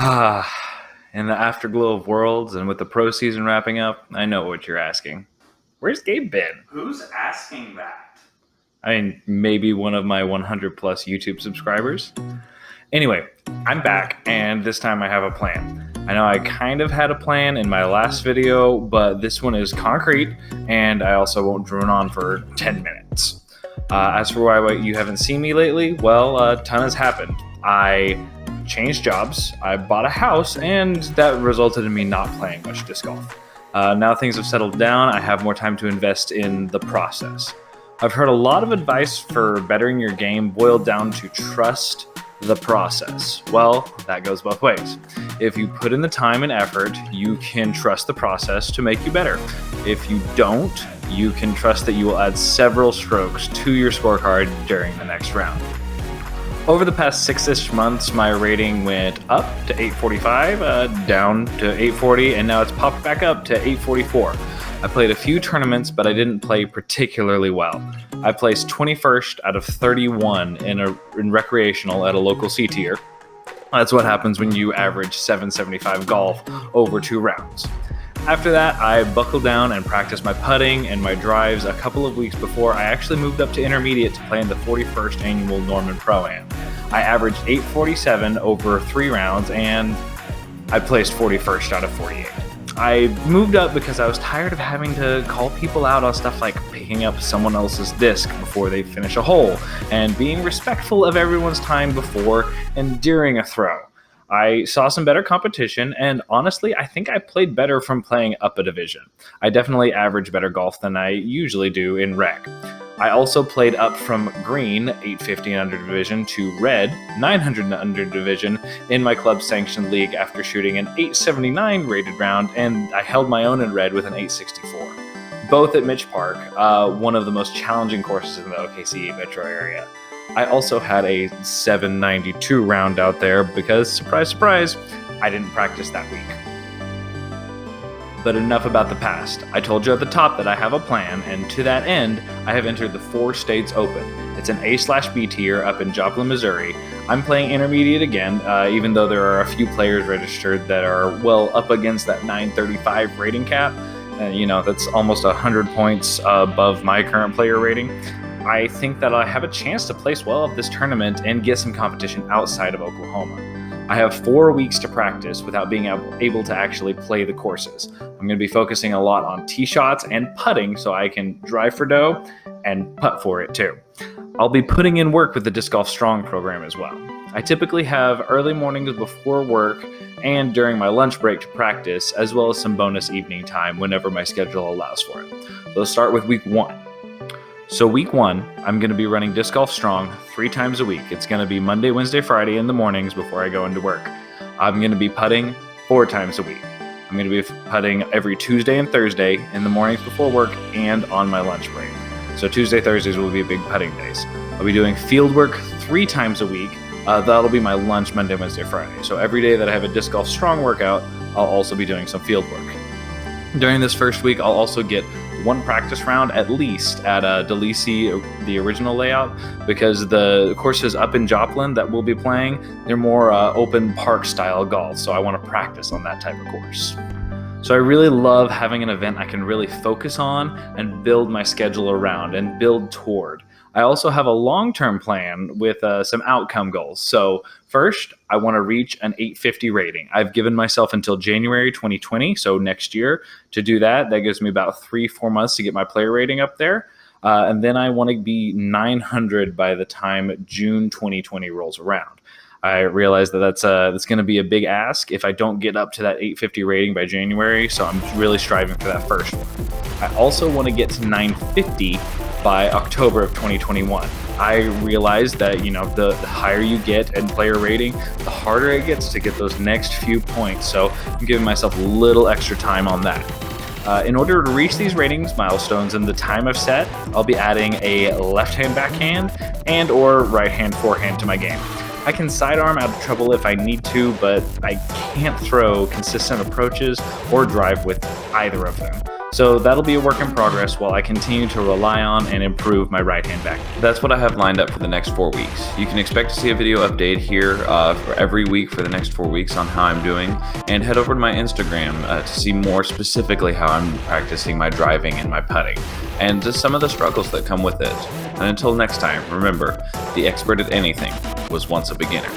In the afterglow of Worlds and with the pro season wrapping up, I know what you're asking. Where's Gabe been? Who's asking that? I mean, maybe one of my 100 plus YouTube subscribers. Anyway, I'm back, and this time I have a plan. I know I kind of had a plan in my last video, but this one is concrete, and I also won't drone on for 10 minutes. As for why you haven't seen me lately, well, a ton has happened. I changed jobs, I bought a house, and that resulted in me not playing much disc golf. Now things have settled down, I have more time to invest in the process. I've heard a lot of advice for bettering your game boiled down to trust the process. Well, that goes both ways. If you put in the time and effort, you can trust the process to make you better. If you don't, you can trust that you will add several strokes to your scorecard during the next round. Over the past 6-ish months, my rating went up to 845, down to 840, and now it's popped back up to 844. I played a few tournaments, but I didn't play particularly well. I placed 21st out of 31 in recreational at a local C tier. That's what happens when you average 775 golf over 2 rounds. After that, I buckled down and practiced my putting and my drives a couple of weeks before I actually moved up to intermediate to play in the 41st annual Norman Pro-Am. I averaged 847 over 3 rounds, and I placed 41st out of 48. I moved up because I was tired of having to call people out on stuff like picking up someone else's disc before they finish a hole, and being respectful of everyone's time before and during a throw. I saw some better competition, and honestly, I think I played better from playing up a division. I definitely average better golf than I usually do in rec. I also played up from green, 850 and under division, to red, 900 and under division, in my club-sanctioned league after shooting an 879 rated round, and I held my own in red with an 864. Both at Mitch Park, one of the most challenging courses in the OKC metro area. I also had a 792 round out there because, surprise, surprise, I didn't practice that week. But enough about the past. I told you at the top that I have a plan, and to that end, I have entered the 4 States Open. It's an A/B tier up in Joplin, Missouri. I'm playing intermediate again, even though there are a few players registered that are well up against that 935 rating cap. That's almost 100 points above my current player rating. I think that I have a chance to place well at this tournament and get some competition outside of Oklahoma. I have 4 weeks to practice without being able to actually play the courses. I'm going to be focusing a lot on tee shots and putting so I can drive for dough and putt for it too. I'll be putting in work with the Disc Golf Strong program as well. I typically have early mornings before work and during my lunch break to practice, as well as some bonus evening time whenever my schedule allows for it. So let's start with week 1. So week 1, I'm going to be running Disc Golf Strong 3 times a week. It's going to be Monday, Wednesday, Friday in the mornings before I go into work. I'm going to be putting 4 times a week. I'm going to be putting every Tuesday and Thursday in the mornings before work and on my lunch break. So Tuesday, Thursdays will be big putting days. I'll be doing field work 3 times a week. That'll be my lunch Monday, Wednesday, Friday. So every day that I have a Disc Golf Strong workout, I'll also be doing some field work. During this first week, I'll also get 1 practice round at least at Delisi, the original layout, because the courses up in Joplin that we'll be playing, they're more open park style golf, so I want to practice on that type of course. So I really love having an event I can really focus on and build my schedule around and build toward. I also have a long-term plan with some outcome goals. So first, I want to reach an 850 rating. I've given myself until January 2020, so next year, to do that. That gives me about 3-4 months to get my player rating up there. And then I want to be 900 by the time June 2020 rolls around. I realize that that's going to be a big ask if I don't get up to that 850 rating by January, so I'm really striving for that first one. I also want to get to 950 by October of 2021. I realize that, the higher you get in player rating, the harder it gets to get those next few points, so I'm giving myself a little extra time on that. In order to reach these ratings milestones in the time I've set, I'll be adding a left-hand backhand and or right-hand forehand to my game. I can sidearm out of trouble if I need to, but I can't throw consistent approaches or drive with either of them. So that'll be a work in progress while I continue to rely on and improve my right-hand backhand. That's what I have lined up for the next 4 weeks. You can expect to see a video update here for every week for the next 4 weeks on how I'm doing, and head over to my Instagram to see more specifically how I'm practicing my driving and my putting, and just some of the struggles that come with it. And until next time, remember, the expert at anything was once a beginner.